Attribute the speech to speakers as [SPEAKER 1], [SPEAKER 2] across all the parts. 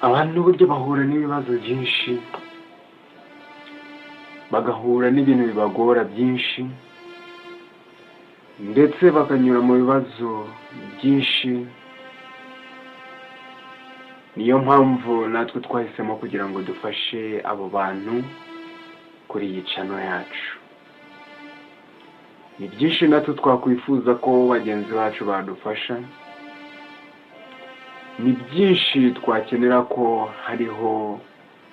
[SPEAKER 1] abantu buryo bahura n'ibibazo byinshi, bagahura n'ibintu bibagora byinshi, ndetse bakanyura mu bibazo byinshi. Niyo mpamvu natwe twahisemo kugira ngo dufashe abo bantu kuri iyi channel yacu. Ni byinshi natwe twakwifuza ko bagenzi bacu badufasha, ni byinshi twakenera ko hariho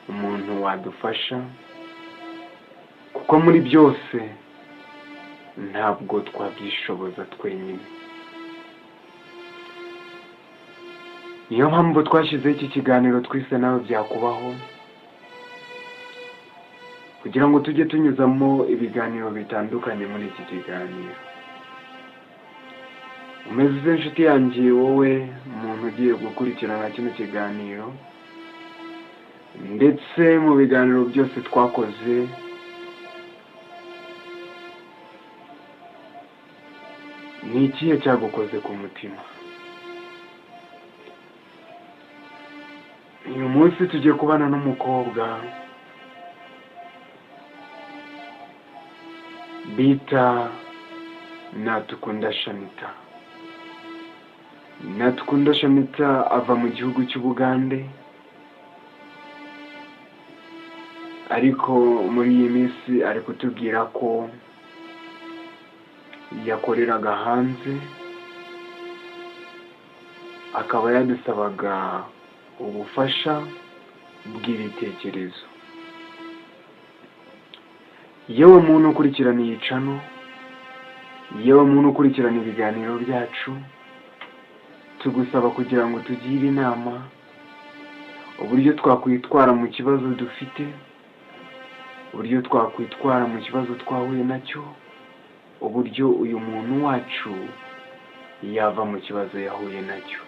[SPEAKER 1] umuntu wadufasha, kuko muri byose ntabwo twabyishoboza twenyine. Niyo mpamvu twashyizeho iki kiganiro twise nawe byakubaho, kugira ngo tujye tunyuzamo ibiganiro bitandukanye muri iki kiganiro. Umeze inshuti yanjye, wowe umuntu ugiye gukurikirana kino kiganiro, ndetse mu biganiro byose twakoze ni ikihe cyagukoze ku mutima? Uyu munsi tugiye kubana n'umukobwa bita Natukunda Shanitah. Natukunda Shanitah ava mu gihugu cy'Ubugande, ariko muri iyi minsi ari kutubwira ko yakoreraga hanze, akaba yadusabaga ubufasha bw'ibitekerezo. Yewe muntu ukurikirana iyi channel, yewe muntu ukurikirana ibiganiro byacu, tugusaba kugira ngo tugire inama uburyo twakwitwara mu kibazo dufite, uburyo twakwitwara mu kibazo twahuye nacyo, uburyo uyu muntu wacu yava mu kibazo yahuye nacyo.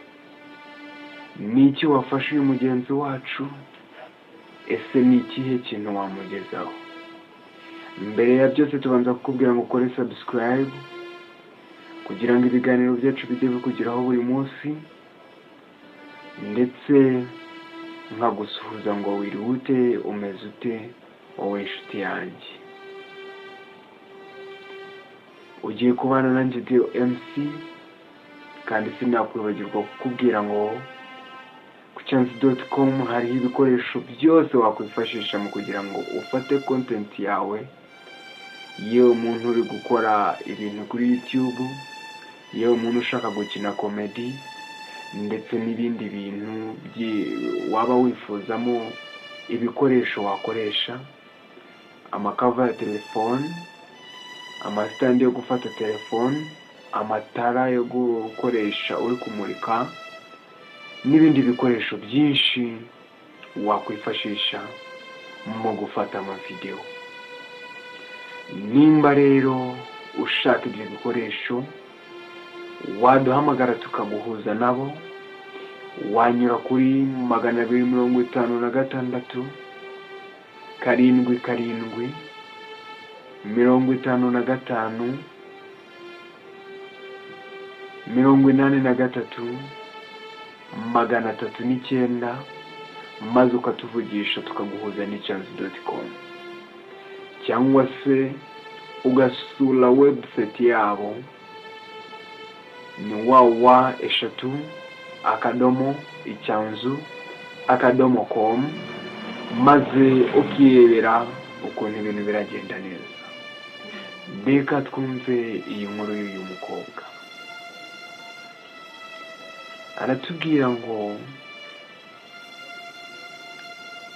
[SPEAKER 1] Ni iki wafasha uyu mugenzi wacu? Ese ni ikihe kintu wamugezaho? Mbere ya byose tubanza kukubwira ngo ukore subscribe, kugira ngo ibiganiro byacu bijye bikugeraho buri munsi, ndetse nkagusuhuza ngo wirute, umeze ute wowe inshuti yanjye. Ugiye kubana nanjye Dio MC, kandi sinakwibagirwa kukubwira ngo ku chance.com hariho ibikoresho byose wakwifashisha mu kugira ngo ufate content yawe. Yewe umuntu uri gukora ibintu kuri YouTube, yewe umuntu ushaka gukina comedy, ndetse n'ibindi bintu waba wifuzamo ibikoresho wakoresha, amakava ya telefone, amasitandi yo gufata telefone, amatara yo gukoresha uri kumurika, n'ibindi bikoresho byinshi wakwifashisha mu gufata amavideo. Nimba rero ushaka ibyo bikoresho, waduhamagara tukaguhuza nabo. Wanyura kuri 256 777 55 83 309, maze ukatuvugisha tukaguhuza n'ichance.com, cyangwa se ugasura website yabo ni www.icyanzu.com, maze ukirebera ukuntu ibintu biragenda neza. Reka twumve iyi nkuru y'uyu mukobwa. Aratubwira ngo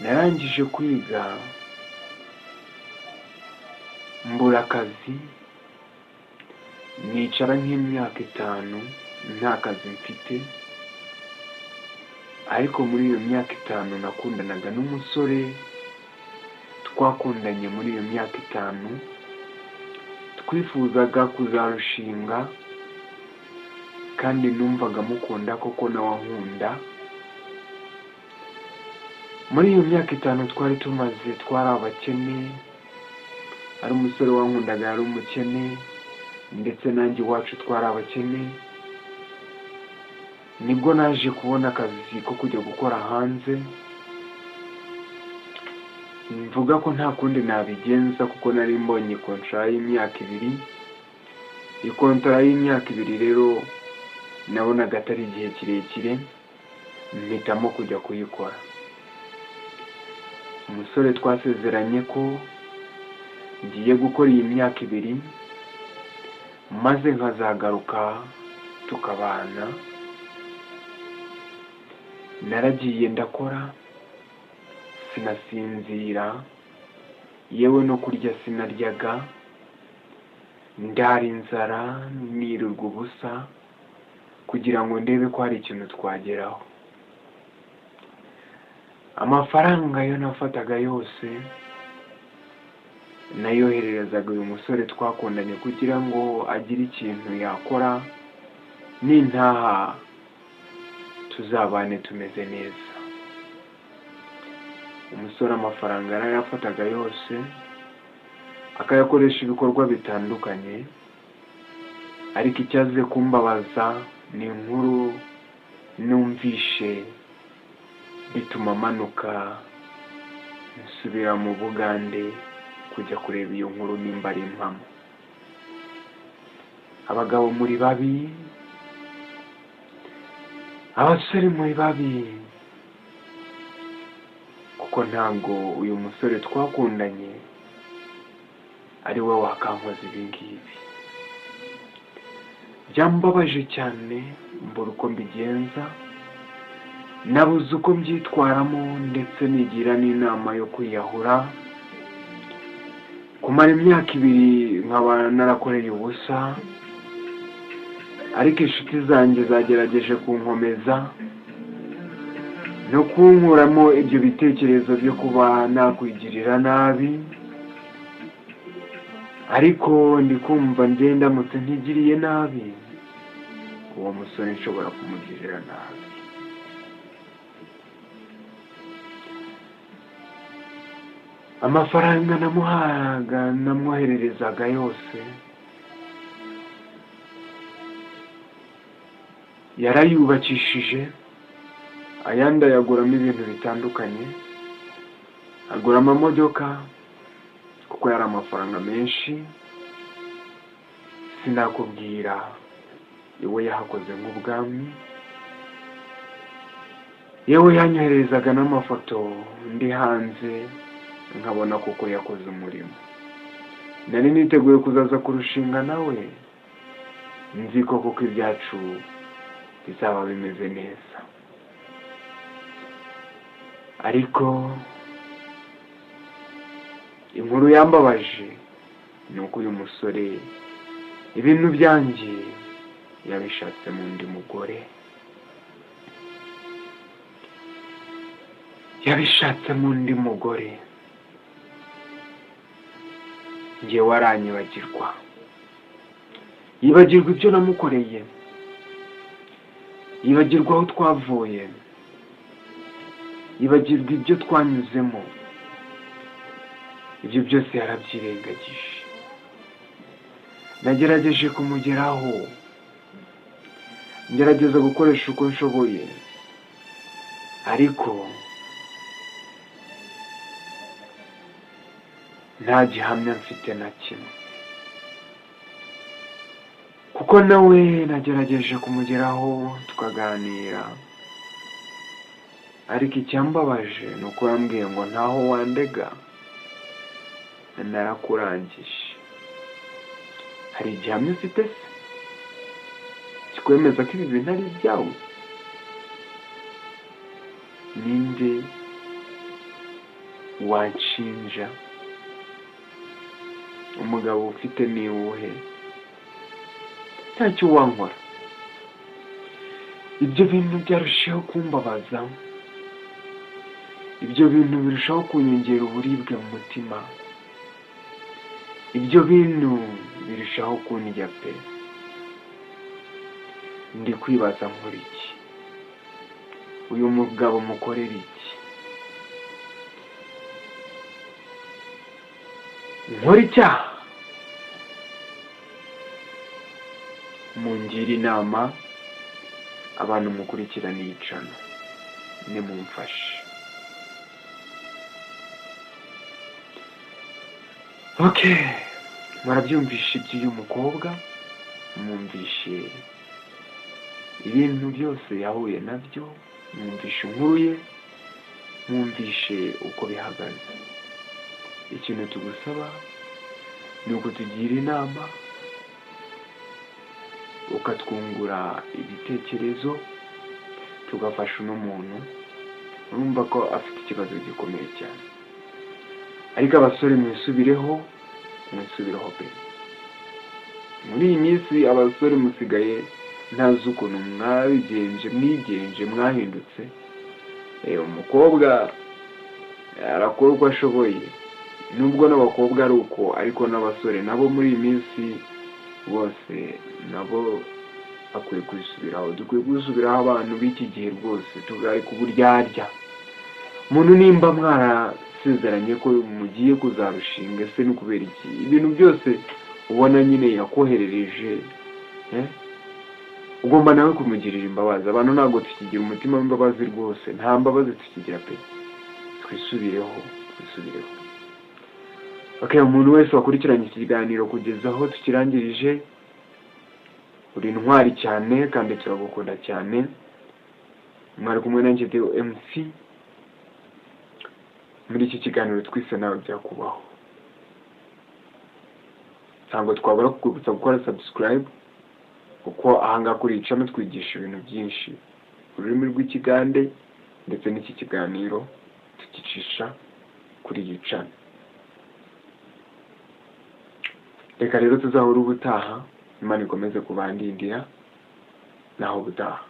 [SPEAKER 1] narangije kwiga mbura akazi, nicara nk'imyaka 5 nta kazi mfite, ariko muri iyo myaka 5 nakundanaga n'umusore. Twakundanye muri iyo myaka 5, twifuzaga kuzarushinga, kandi numvaga mukunda koko nawe ankunda. Muri iyo myaka 5 twari tumaze, twari abakene, ari umusore wankundaga yari umukene, ndetse nanjye iwacu twari abakene. nibwo naje kubona akazi ko kujya gukora hanze. Mvuga ko nta kundi nabigenza kuko nari mbonye kontra y'imyaka 2. Iyi kontra y'imyaka 2 rero nabonaga atari igihe kirekire, mpitamo kujya kuyikora. Umusore twasezeranye ko ngiye gukora iyi myaka 2 maze nkazagaruka tukabana. Naragiye ndakora, sinasinzira, yewe no kurya sinaryaga, ndara inzara, nirirwa ubusa kugira ngo ndebe ko hari ikintu twageraho. Amafaranga yo nafataga yose nayohererezaga uyu musore twakundanye kugira ngo agire ikintu yakora, nintaha tuzabane tumeze neza. Umusore amafaranga yarayafataga yose akayakoresha ibikorwa bitandukanye, ariko icyaze kumbabaza ni inkuru numvishe bituma manuka nsubira mu Bugande kujya kureba iyo nkuru nimba ari impamo. Abagabo muri babi, abasore muri babi, kuko ntabwo uyu musore twakundanye ari we wakankoze ibi ngibi. Byambabaje cyane, mbura uko mbigenza, nabuze uko mbyitwaramo, ndetse nigira n'inama yo kwiyahura. Kumara imyaka 2 nkaba narakoreye ubusa, ariko inshuti zanjye zagerageje kunkomeza no kunkuramo ibyo bitekerezo byo kuba nakwigirira nabi, ariko ndikumva ndamutse ntigiriye nabi uwo musore nshobora kumugirira nabi. Amafaranga namuhaga namwohererezaga yose yarayubakishije, ayandi ayaguramo ibintu bitandukanye, agura amamodoka kuko yari amafaranga menshi. Sinakubwira iwe yahakoze nk'ubwami, yewe yanyoherezaga n'amafoto ndi hanze nkabona kuko yakoze umurimo. Nari niteguye kuzaza kurushinga nawe, nzi ko kuko ibyacu bizaba bimeze neza. Ariko inkuru yambabaje ni uko uyu musore ibintu byanjye yabishatse mu ndi mugore, yabishatse mu ndi mugore. Njye waranyibagirwa, yibagirwa ibyo namukoreye, yibagirwa aho twavuye, yibagirwa ibyo twanyuzemo. Ibyo byose yarabyirengagije. Nagerageje kumugeraho, ngerageza gukoresha uko nshoboye, ariko nta gihamya mfite na kimwe, kuko nawe nagerageje kumugeraho tukaganira, ariko icyambabaje ni uko yambwiye ngo ntaho wandega, narakurangije. Hari igihamya ufite se kikwemeza ko ibi bintu ari ibyawe? Ninde wanshinja? Umugabo ufite ni uwuhe? Ntacyo wankora. Ibyo bintu byarushaho kumbabaza, ibyo bintu birushaho kunyongera uburibwe mu mutima, ibyo bintu birushaho kundya pe. Ndi kwibaza nkora iki? Uyu mugabo mukorera iki? Nkora icyaha? Mungira inama, abantu mukurikirana iyi channel nimumfashe. Okay, murabyumvishe iby'uyu mukobwa, mwumvishe ibintu byose yahuye nabyo, mwumvishe inkuru ye, mwumvishe uko bihagaze. Ikintu tugusaba ni ukutugira inama, ukatwungura ibitekerezo, tugafasha uno muntu urumva ko afite ikibazo gikomeye cyane. Ariko abasore mwisubireho pe. Muri iyi minsi abasore musigaye ntazi ukuntu mwigenje mwahindutse. Umukobwa arakora uko ashoboye, nubwo n'abakobwa ari uko, ariko n'abasore nabo muri iyi minsi bose nabo bakwiye kwisubiraho. Dukwiye gusubiraho abantu b'iki gihe rwose, tugari ku buryarya. Umuntu nimba mwarasezeranye ko mugiye kuzarushinga, se no kubera iki ibintu byose ubona nyine yakoherereje, ugomba nawe kumugirira imbabazi. Abantu ntabwo tukigira umutima w'imbabazi rwose, nta mbabazi tukigira pe. Twisubireho. Okay, umuntu wese wakurikiranye iki kiganiro kugeza aho tukirangirije, uri intwari cyane kandi turagukunda cyane. Mwari kumwe nanjye Theo MC muri iki kiganiro twise nawe byakubaho. Ntabwo twabura kugutsa gukora subscribe, kuko ahanga kuri iyi channel twigisha ibintu byinshi ururimi rw'ikigande, ndetse n'iki kiganiro tukicisha kuri iyi channel. Reka rero tuzahura ubutaha, Imana ikomeze kubandindira, naho ubutaha.